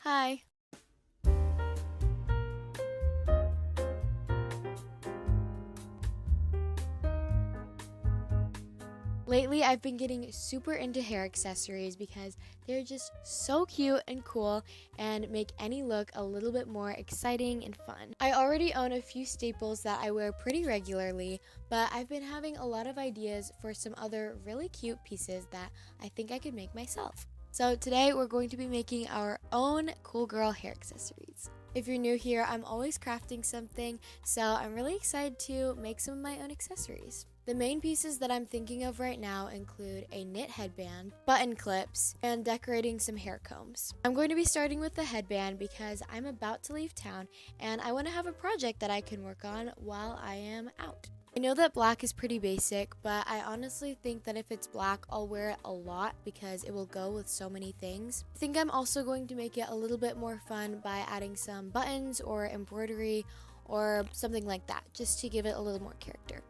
Hi. Lately, I've been getting super into hair accessories because they're just so cute and cool and make any look a little bit more exciting and fun. I already own a few staples that I wear pretty regularly, but I've been having a lot of ideas for some other really cute pieces that I think I could make myself. So today we're going to be making our own cool girl hair accessories. If you're new here, I'm always crafting something, so I'm really excited to make some of my own accessories. The main pieces that I'm thinking of right now include a knit headband, button clips, and decorating some hair combs. I'm going to be starting with the headband because I'm about to leave town and I want to have a project that I can work on while I am out. I know that black is pretty basic, but I honestly think that if it's black, I'll wear it a lot because it will go with so many things. I think I'm also going to make it a little bit more fun by adding some buttons or embroidery or something like that, just to give it a little more character.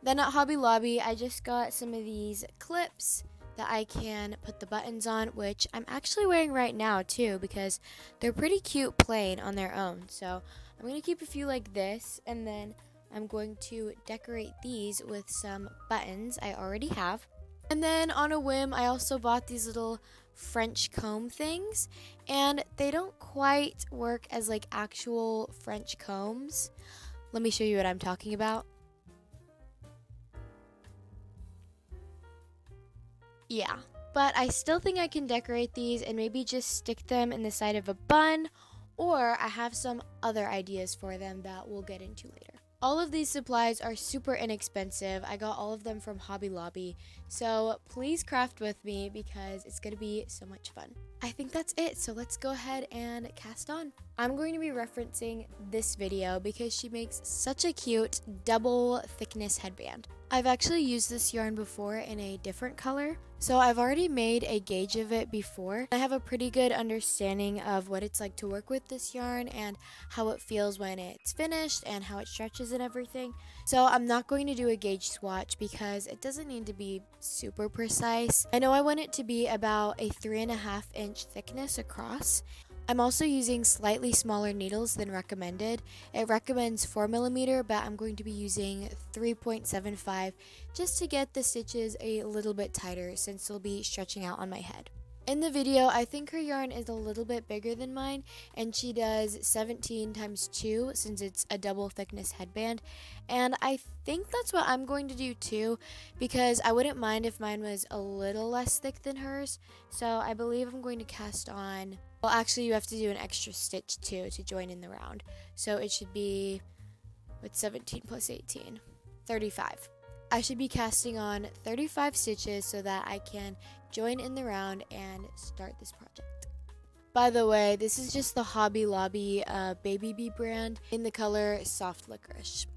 Then at Hobby Lobby, I just got some of these clips that I can put the buttons on, which I'm actually wearing right now too because they're pretty cute plain on their own. So I'm going to keep a few like this, and then I'm going to decorate these with some buttons I already have. And then on a whim, I also bought these little French comb things, and they don't quite work as like actual French combs. Let me show you what I'm talking about. Yeah, but I still think I can decorate these and maybe just stick them in the side of a bun, or I have some other ideas for them that we'll get into later. All of these supplies are super inexpensive. I got all of them from Hobby Lobby, so please craft with me because it's going to be so much fun. I think that's it, so let's go ahead and cast on. I'm going to be referencing this video because she makes such a cute double thickness headband. I've actually used this yarn before in a different color, so I've already made a gauge of it before. I have a pretty good understanding of what it's like to work with this yarn and how it feels when it's finished and how it stretches and everything. So I'm not going to do a gauge swatch because it doesn't need to be super precise. I know I want it to be about a 3.5-inch thickness across. I'm also using slightly smaller needles than recommended. It recommends 4mm, but I'm going to be using 3.75 just to get the stitches a little bit tighter since they'll be stretching out on my head. In the video, I think her yarn is a little bit bigger than mine, and she does 17 times 2 since it's a double thickness headband, and I think that's what I'm going to do too because I wouldn't mind if mine was a little less thick than hers. So I believe I'm going to cast on, well, actually you have to do an extra stitch too to join in the round, so it should be, with 17 plus 18, 35. I should be casting on 35 stitches so that I can join in the round and start this project. By the way, this is just the Hobby Lobby Baby Bee brand in the color Soft Licorice.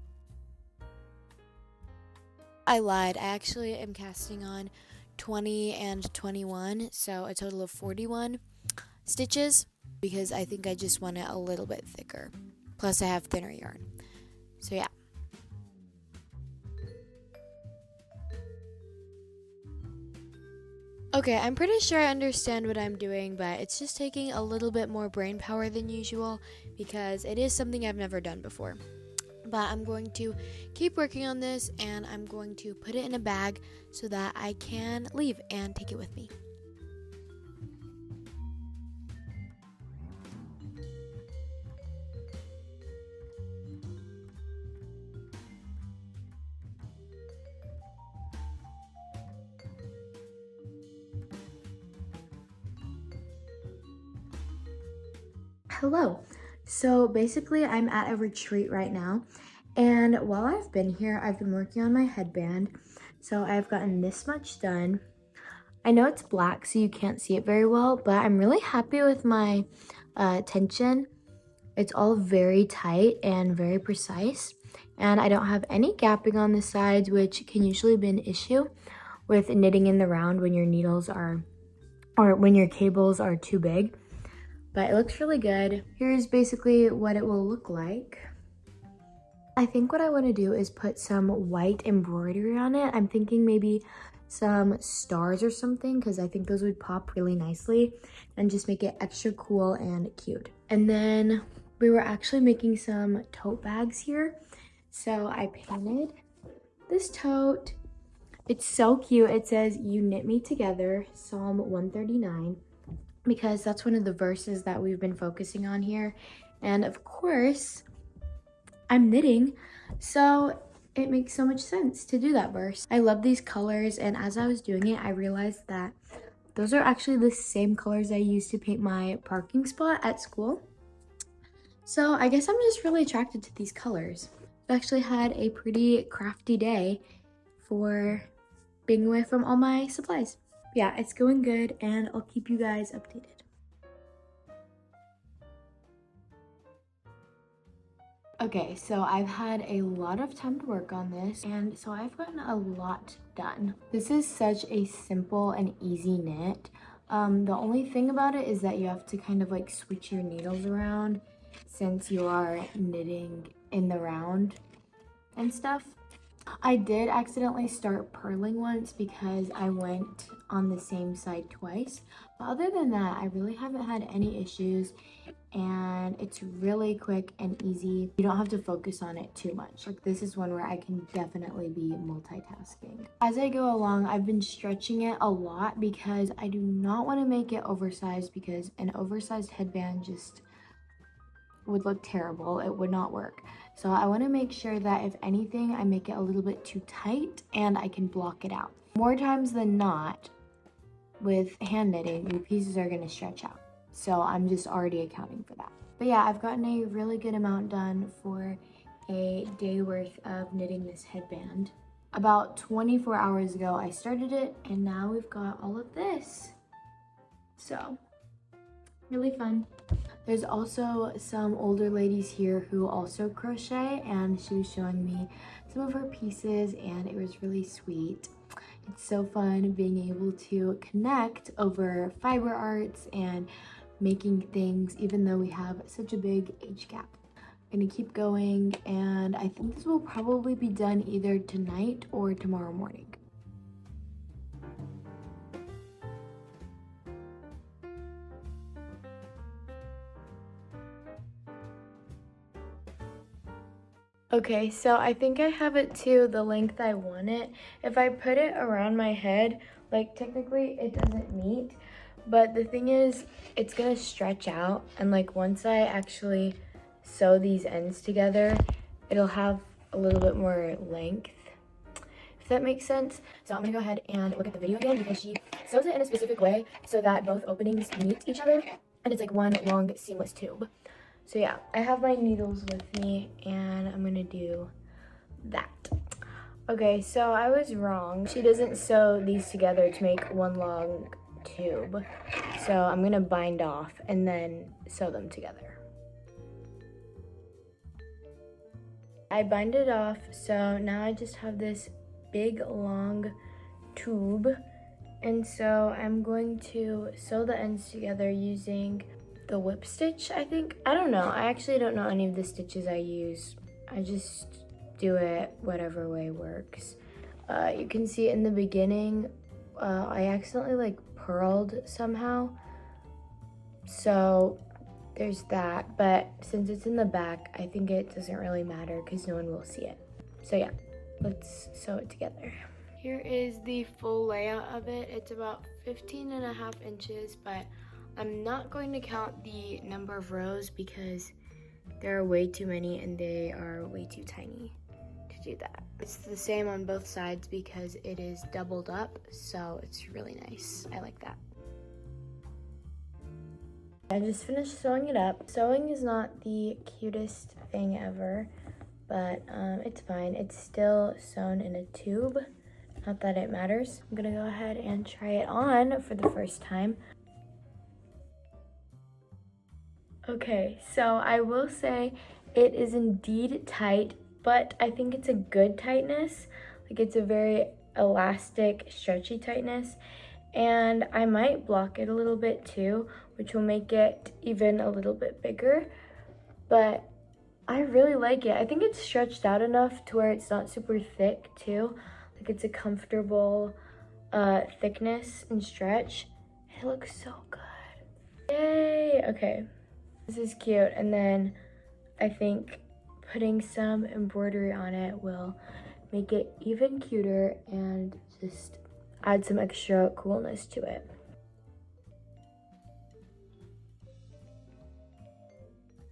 I lied. I actually am casting on 20 and 21, so a total of 41 stitches because I think I just want it a little bit thicker. Plus I have thinner yarn. So yeah. Okay, I'm pretty sure I understand what I'm doing, but it's just taking a little bit more brain power than usual because it is something I've never done before. But I'm going to keep working on this, and I'm going to put it in a bag so that I can leave and take it with me. Hello. So basically I'm at a retreat right now, and while I've been here, I've been working on my headband. So I've gotten this much done. I know it's black so you can't see it very well, but I'm really happy with my tension. It's all very tight and very precise, and I don't have any gapping on the sides, which can usually be an issue with knitting in the round when your needles are, or when your cables are too big. But it looks really good. Here's basically what it will look like. I think what I want to do is put some white embroidery on it. I'm thinking maybe some stars or something, because I think those would pop really nicely and just make it extra cool and cute. And then we were actually making some tote bags here. So I painted this tote. It's so cute. It says, "You knit me together," Psalm 139, because that's one of the verses that we've been focusing on here. And of course, I'm knitting, so it makes so much sense to do that verse. I love these colors, and as I was doing it, I realized that those are actually the same colors I used to paint my parking spot at school. So I guess I'm just really attracted to these colors. I've actually had a pretty crafty day for being away from all my supplies. Yeah, it's going good, and I'll keep you guys updated. Okay, so I've had a lot of time to work on this, and so I've gotten a lot done. This is such a simple and easy knit. The only thing about it is that you have to kind of like switch your needles around since you are knitting in the round and stuff. I did accidentally start purling once because I went on the same side twice. But other than that, I really haven't had any issues, and it's really quick and easy. You don't have to focus on it too much. Like, this is one where I can definitely be multitasking. As I go along, I've been stretching it a lot because I do not want to make it oversized, because an oversized headband just would look terrible. It would not work. So I want to make sure that if anything, I make it a little bit too tight and I can block it out. More times than not, with hand knitting, your pieces are going to stretch out. So I'm just already accounting for that. But yeah, I've gotten a really good amount done for a day worth of knitting this headband. About 24 hours ago, I started it, and now we've got all of this. So, really fun. There's also some older ladies here who also crochet, and she was showing me some of her pieces, and it was really sweet. It's so fun being able to connect over fiber arts and making things, even though we have such a big age gap. I'm gonna keep going, and I think this will probably be done either tonight or tomorrow morning. Okay, so I think I have it to the length I want it. If I put it around my head, like technically it doesn't meet, but the thing is it's gonna stretch out, and like once I actually sew these ends together, it'll have a little bit more length, if that makes sense. So I'm gonna go ahead and look at the video again, because she sews it in a specific way so that both openings meet each other, and it's like one long seamless tube. So yeah, I have my needles with me, and I'm gonna do that. Okay, so I was wrong. She doesn't sew these together to make one long tube. So I'm gonna bind off and then sew them together. I bind it off, so now I just have this big long tube. And so I'm going to sew the ends together using the whip stitch, I think. I don't know. I actually don't know any of the stitches I use. I just do it whatever way works. You can see in the beginning, I accidentally like purled somehow. So there's that. But since it's in the back, I think it doesn't really matter because no one will see it. So yeah, let's sew it together. Here is the full layout of it. It's about 15.5 inches, but I'm not going to count the number of rows because there are way too many and they are way too tiny to do that. It's the same on both sides because it is doubled up, so it's really nice. I like that. I just finished sewing it up. Sewing is not the cutest thing ever, but it's fine. It's still sewn in a tube. Not that it matters. I'm gonna go ahead and try it on for the first time. Okay, so I will say it is indeed tight, but I think it's a good tightness. Like, it's a very elastic, stretchy tightness, and I might block it a little bit too, which will make it even a little bit bigger, but I really like it. I think it's stretched out enough to where it's not super thick too. Like, it's a comfortable thickness and stretch. It looks so good. Yay! Okay, this is cute. And then I think putting some embroidery on it will make it even cuter and just add some extra coolness to it.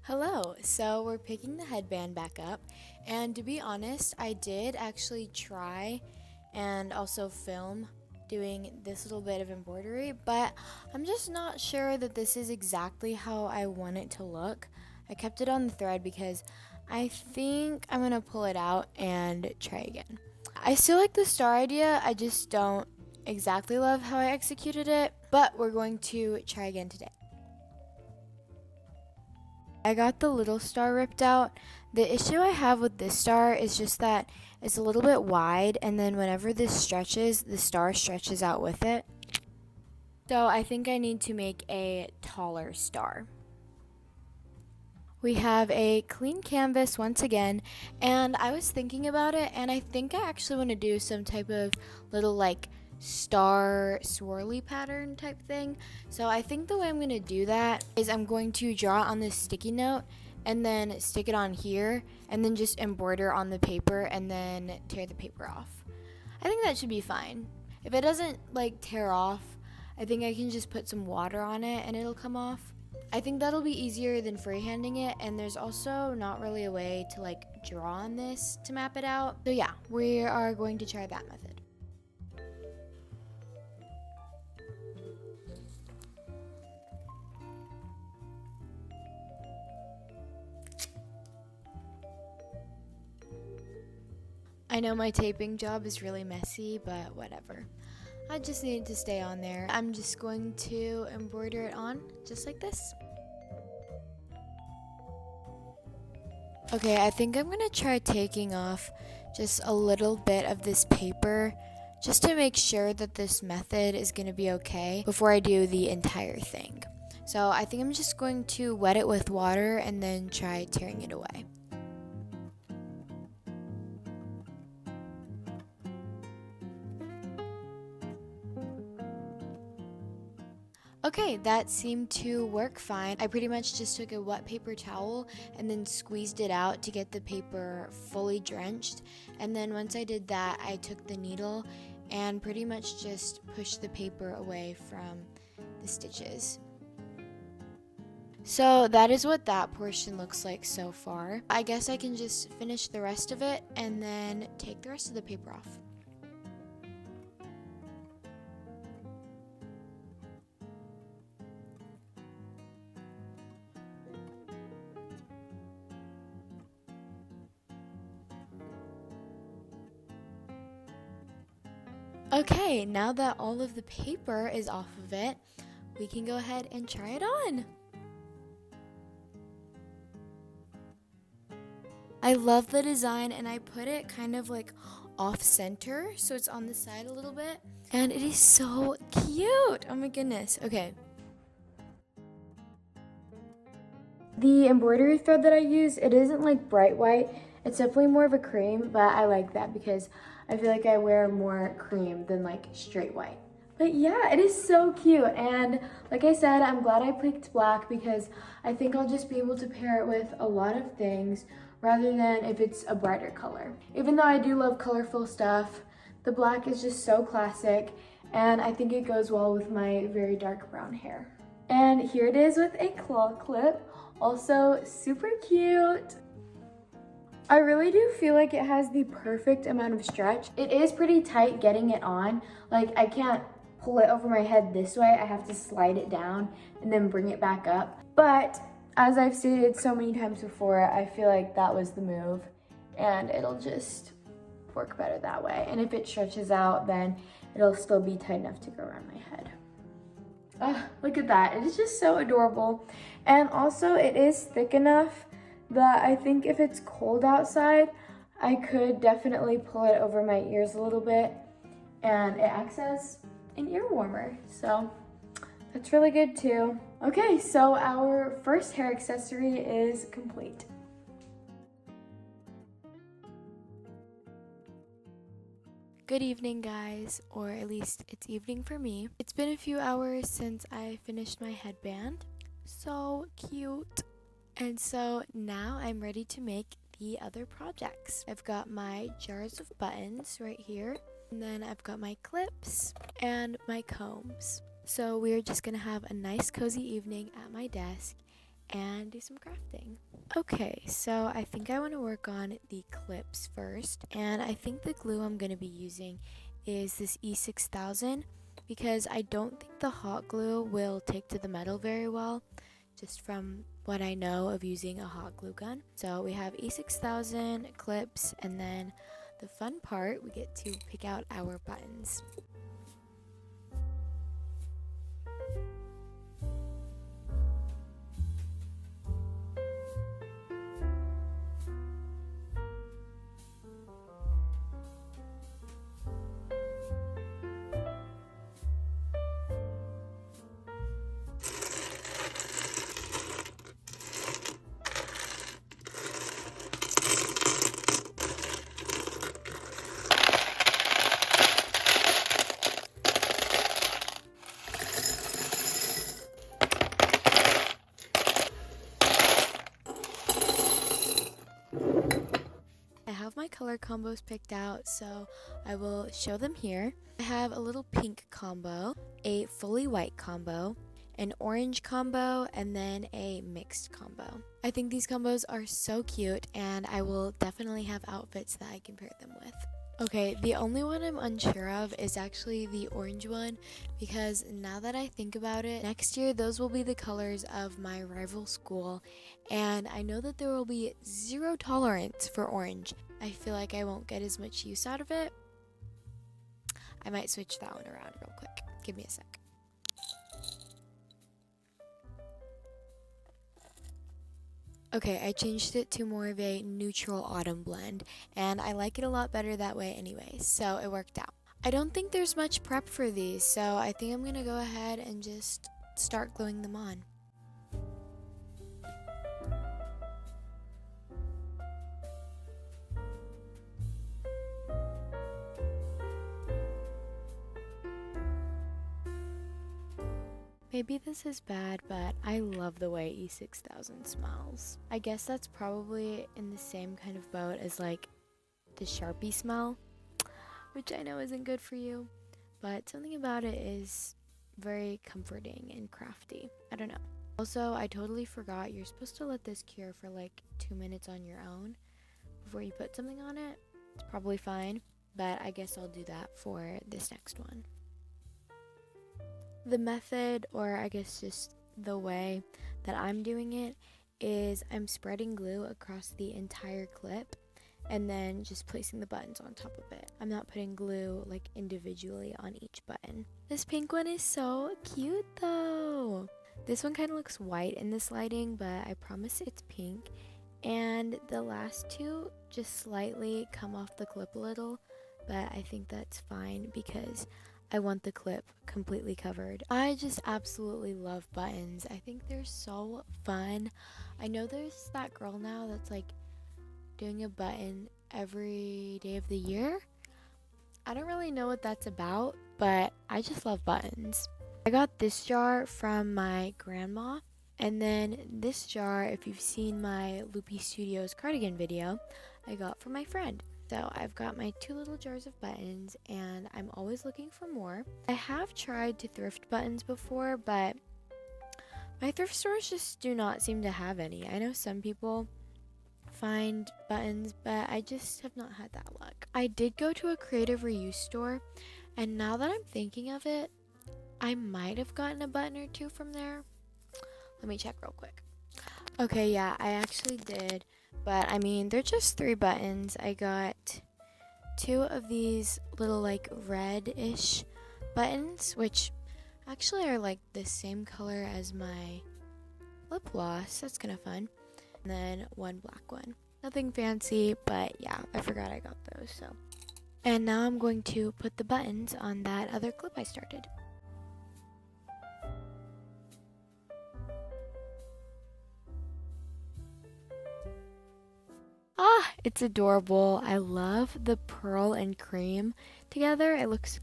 Hello, so we're picking the headband back up, and to be honest, I did actually try and also film doing this little bit of embroidery, but I'm just not sure that this is exactly how I want it to look. I kept it on the thread because I think I'm gonna pull it out and try again. I still like the star idea, I just don't exactly love how I executed it, but we're going to try again today. I got the little star ripped out. The issue I have with this star is just that it's a little bit wide, and then whenever this stretches, the star stretches out with it. So I think I need to make a taller star. We have a clean canvas once again, and I was thinking about it, and I think I actually want to do some type of little like star swirly pattern type thing. So I think the way I'm going to do that is I'm going to draw on this sticky note and then stick it on here and then just embroider on the paper and then tear the paper off. I think that should be fine. If it doesn't like tear off, I think I can just put some water on it and it'll come off. I think that'll be easier than freehanding it, and there's also not really a way to like draw on this to map it out. So yeah, we are going to try that method. I know my taping job is really messy, but whatever. I just need it to stay on there. I'm just going to embroider it on, just like this. Okay, I think I'm gonna try taking off just a little bit of this paper, just to make sure that this method is gonna be okay before I do the entire thing. So I think I'm just going to wet it with water and then try tearing it away. Okay, that seemed to work fine. I pretty much just took a wet paper towel and then squeezed it out to get the paper fully drenched. And then once I did that, I took the needle and pretty much just pushed the paper away from the stitches. So that is what that portion looks like so far. I guess I can just finish the rest of it and then take the rest of the paper off. Okay, now that all of the paper is off of it, we can go ahead and try it on. I love the design, and I put it kind of like off center, so it's on the side a little bit. And it is so cute. Oh my goodness. Okay. The embroidery thread that I use, it isn't like bright white. It's definitely more of a cream, but I like that because I feel like I wear more cream than like straight white. But yeah, it is so cute, and like I said, I'm glad I picked black because I think I'll just be able to pair it with a lot of things rather than if it's a brighter color. Even though I do love colorful stuff, the black is just so classic, and I think it goes well with my very dark brown hair. And here it is with a claw clip, also super cute. I really do feel like it has the perfect amount of stretch. It is pretty tight getting it on. Like, I can't pull it over my head this way. I have to slide it down and then bring it back up. But as I've stated so many times before, I feel like that was the move, and it'll just work better that way. And if it stretches out, then it'll still be tight enough to go around my head. Oh, look at that. It is just so adorable. And also, it is thick enough that I think if it's cold outside, I could definitely pull it over my ears a little bit, and it acts as an ear warmer. So that's really good too. Okay, so our first hair accessory is complete. Good evening, guys, or at least it's evening for me. It's been a few hours since I finished my headband. So cute. And so now I'm ready to make the other projects. I've got my jars of buttons right here, and then I've got my clips and my combs. So we're just gonna have a nice cozy evening at my desk and do some crafting. Okay, so I think I want to work on the clips first, and I think the glue I'm going to be using is this E6000 because I don't think the hot glue will take to the metal very well, just from what I know of using a hot glue gun. So we have E6000 clips, and then the fun part, we get to pick out our buttons. I have my color combos picked out, so I will show them here. I have a little pink combo, a fully white combo, an orange combo, and then a mixed combo. I think these combos are so cute, and I will definitely have outfits that I can pair them with. Okay, the only one I'm unsure of is actually the orange one, because now that I think about it, next year those will be the colors of my rival school, and I know that there will be zero tolerance for orange. I feel like I won't get as much use out of it. I might switch that one around real quick. Give me a sec. Okay, I changed it to more of a neutral autumn blend, and I like it a lot better that way anyway, so it worked out. I don't think there's much prep for these, so I think I'm gonna go ahead and just start gluing them on. Maybe this is bad, but I love the way E6000 smells. I guess that's probably in the same kind of boat as like the Sharpie smell, which I know isn't good for you, but something about it is very comforting and crafty. I don't know. Also, I totally forgot you're supposed to let this cure for like 2 minutes on your own before you put something on it. It's probably fine, but I guess I'll do that for this next one. The method, or I guess just the way that I'm doing it, is I'm spreading glue across the entire clip and then just placing the buttons on top of it. I'm not putting glue like individually on each button. This pink one is so cute though. This one kind of looks white in this lighting, but I promise it's pink. And the last two just slightly come off the clip a little, but I think that's fine because I want the clip completely covered. I just absolutely love buttons. I think they're so fun. I know there's that girl now that's like doing a button every day of the year. I don't really know what that's about, but I just love buttons. I got this jar from my grandma, and then this jar, if you've seen my Loopy Studios cardigan video, I got from my friend. So I've got my 2 little jars of buttons, and I'm always looking for more. I have tried to thrift buttons before, but my thrift stores just do not seem to have any. I know some people find buttons, but I just have not had that luck. I did go to a creative reuse store, and now that I'm thinking of it, I might have gotten a button or 2 from there. Let me check real quick. Okay, yeah, I actually did. But I mean, they're just 3 buttons. I got 2 of these little like red-ish buttons, which actually are like the same color as my lip gloss. That's kind of fun. And then 1 black one. Nothing fancy, but yeah, I forgot I got those. So, and now I'm going to put the buttons on that other clip I started. Ah, It's adorable. I love the pearl and cream together. It looks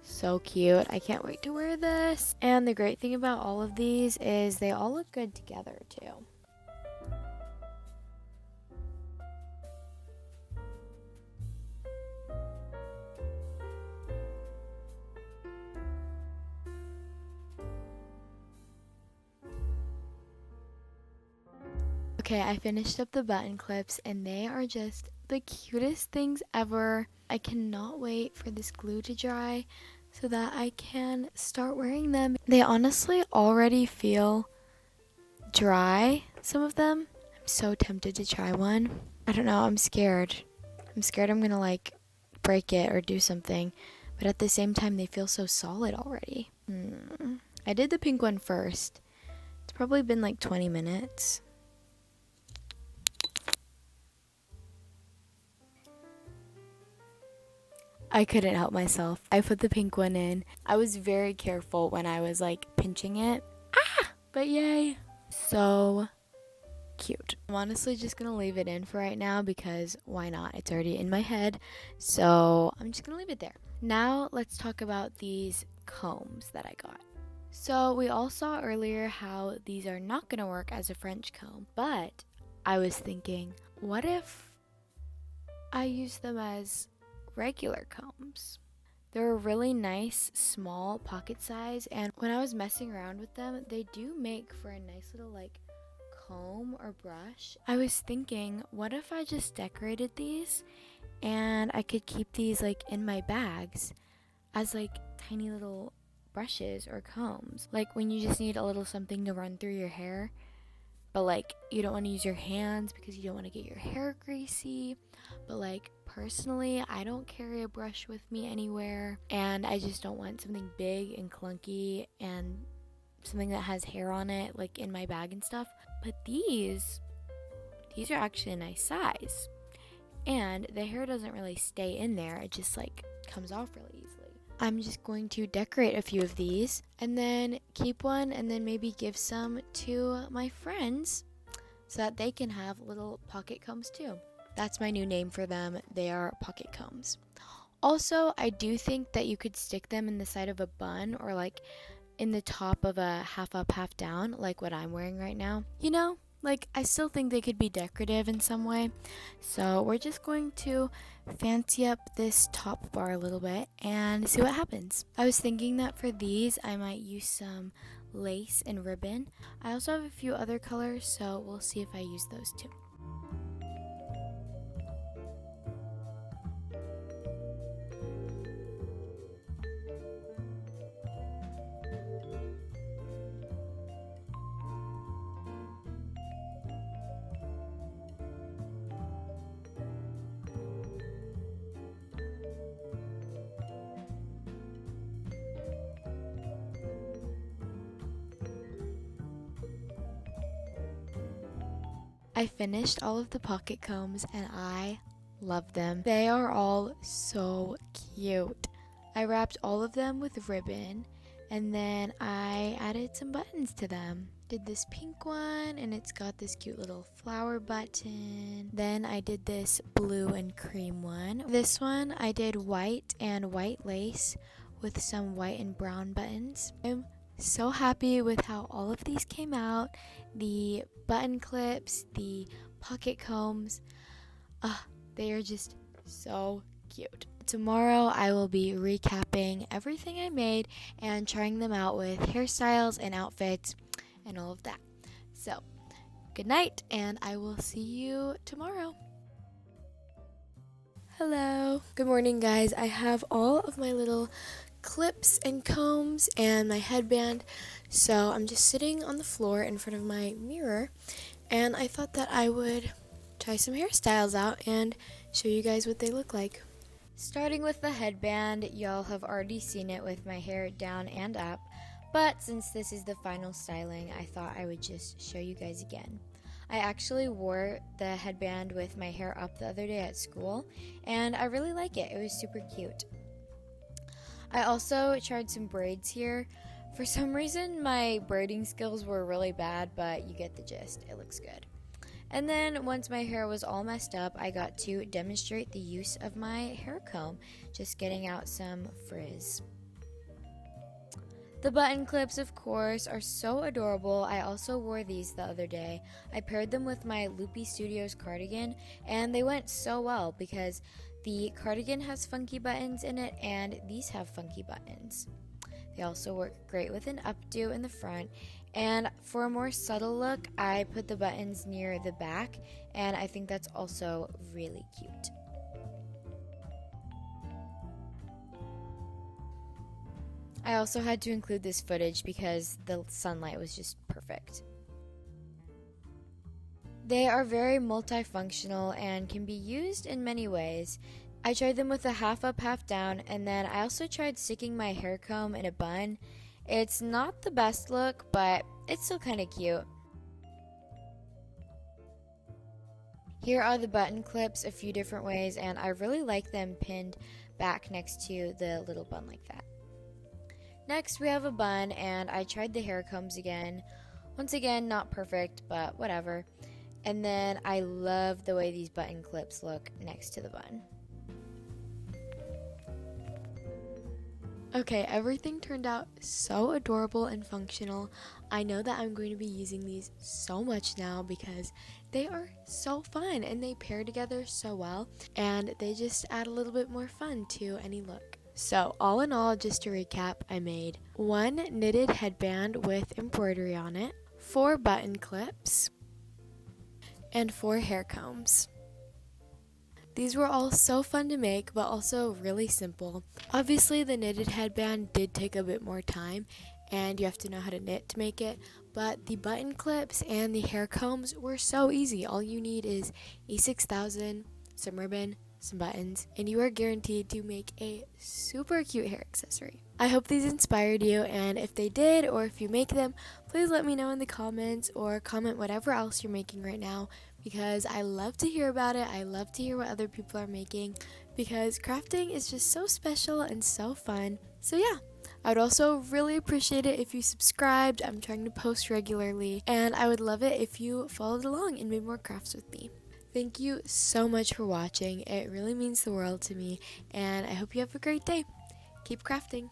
so cute. I can't wait to wear this. And the great thing about all of these is they all look good together too. Okay, I finished up the button clips and they are just the cutest things ever. I cannot wait for this glue to dry so that I can start wearing them. They honestly already feel dry, some of them. I'm so tempted to try one. I don't know, I'm scared. I'm scared I'm gonna like break it or do something, but at the same time they feel so solid already. I did the pink one first. It's probably been like 20 minutes. I couldn't help myself. I put the pink one in. I was very careful when I was like pinching it. But yay. So cute. I'm honestly just gonna leave it in for right now because why not? It's already in my head. So I'm just gonna leave it there. Now let's talk about these combs that I got. So we all saw earlier how these are not gonna work as a French comb, but I was thinking, what if I use them as regular combs? They're a really nice small pocket size, and when I was messing around with them, they do make for a nice little like comb or brush. I was thinking, what if I just decorated these and I could keep these like in my bags as like tiny little brushes or combs, like when you just need a little something to run through your hair, but like you don't want to use your hands because you don't want to get your hair greasy. But like personally, I don't carry a brush with me anywhere, and I just don't want something big and clunky and something that has hair on it like in my bag and stuff. But these are actually a nice size, and the hair doesn't really stay in there. It just like comes off really easily. I'm just going to decorate a few of these and then keep one and then maybe give some to my friends so that they can have little pocket combs too. That's my new name for them. They are pocket combs. Also, I do think that you could stick them in the side of a bun or like in the top of a half up, half down, like what I'm wearing right now. You know, like I still think they could be decorative in some way. So we're just going to fancy up this top bar a little bit and see what happens. I was thinking that for these, I might use some lace and ribbon. I also have a few other colors, so we'll see if I use those too. I finished all of the pocket combs and I love them. They are all so cute. I wrapped all of them with ribbon and then I added some buttons to them. Did this pink one and it's got this cute little flower button. Then I did this blue and cream one. This one I did white and white lace with some white and brown buttons. I'm so happy with how all of these came out. The button clips, the pocket combs, they are just so cute. Tomorrow I will be recapping everything I made and trying them out with hairstyles and outfits and all of that. So, good night and I will see you tomorrow. Hello. Good morning, guys. I have all of my little clips and combs and my headband. So I'm just sitting on the floor in front of my mirror and I thought that I would try some hairstyles out and show you guys what they look like. Starting with the headband, y'all have already seen it with my hair down and up, but since this is the final styling, I thought I would just show you guys again. I actually wore the headband with my hair up the other day at school and I really like it. It was super cute. I also tried some braids here. For some reason, my braiding skills were really bad, but you get the gist. It looks good. And then once my hair was all messed up, I got to demonstrate the use of my hair comb, just getting out some frizz. The button clips, of course, are so adorable. I also wore these the other day. I paired them with my Loopy Studios cardigan, and they went so well because the cardigan has funky buttons in it, and these have funky buttons. They also work great with an updo in the front, and for a more subtle look, I put the buttons near the back, and I think that's also really cute. I also had to include this footage because the sunlight was just perfect. They are very multifunctional and can be used in many ways. I tried them with a half up, half down, and then I also tried sticking my hair comb in a bun. It's not the best look, but it's still kind of cute. Here are the button clips a few different ways, and I really like them pinned back next to the little bun like that. Next, we have a bun, and I tried the hair combs again. Once again, not perfect, but whatever. And then I love the way these button clips look next to the bun. Okay, everything turned out so adorable and functional. I know that I'm going to be using these so much now because they are so fun and they pair together so well, and they just add a little bit more fun to any look. So all in all, just to recap, I made 1 knitted headband with embroidery on it, 4 button clips, and 4 hair combs. These were all so fun to make, but also really simple. Obviously, the knitted headband did take a bit more time, and you have to know how to knit to make it, but the button clips and the hair combs were so easy. All you need is a 6000, some ribbon, some buttons, and you are guaranteed to make a super cute hair accessory. I hope these inspired you, and if they did, or if you make them, please let me know in the comments or comment whatever else you're making right now, because I love to hear about it. I love to hear what other people are making, because crafting is just so special and so fun. So yeah, I would also really appreciate it if you subscribed. I'm trying to post regularly, and I would love it if you followed along and made more crafts with me. Thank you so much for watching. It really means the world to me, and I hope you have a great day. Keep crafting.